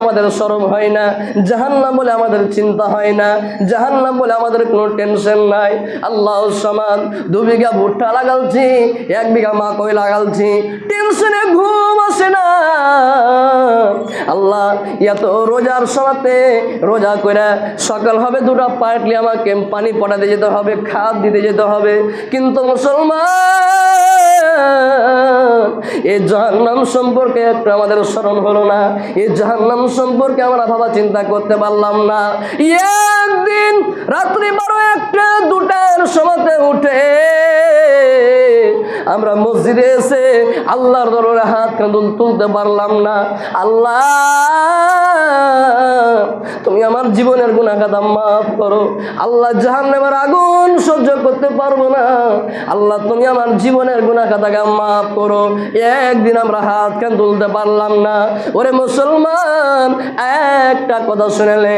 আমাদের শরম হয় না, জাহান্নাম বলে আমাদের চিন্তা হয় না, জাহান্নাম বলে আমাদের কোনো টেনশন নাই। আল্লাহ সমান 2 বিঘা ভুট্টা লাগালছি, 1 বিঘা মাকই লাগালছি, টেনশনে ঘুম আসে না। আল্লাহ এত রোজার সময়তে রোজা করে সকাল হবে 2টা পাটলি আমাকে পানি পটাতে যেতে হবে, খাদ দিতে যেতে হবে, কিন্তু মুসলমান এই জাহান্নাম সম্পর্কে একটু আমাদের স্মরণ হলো না, এই জাহান্নাম সম্পর্কে আমরা ভাবা চিন্তা করতে পারলাম না। একদিন রাত্রি 12, 1টা, 2টার সময়তে উঠে আমরা মসজিদে এসে আল্লাহর দরবারে হাত তুলতে পারলাম না। আল্লাহ তুমি আমার জীবনের গুনাহ খাতা মাফ করো। আল্লাহ জাহান্নামের আগুন সহ্য করতে পারবো না। আল্লাহ তুমি আমার জীবনের গুনাহ খাতাকে মাফ করো। একদিন আমরা হাত তুলতে পারলাম না। ওরে মুসলমান, একটা কথা শুনেলে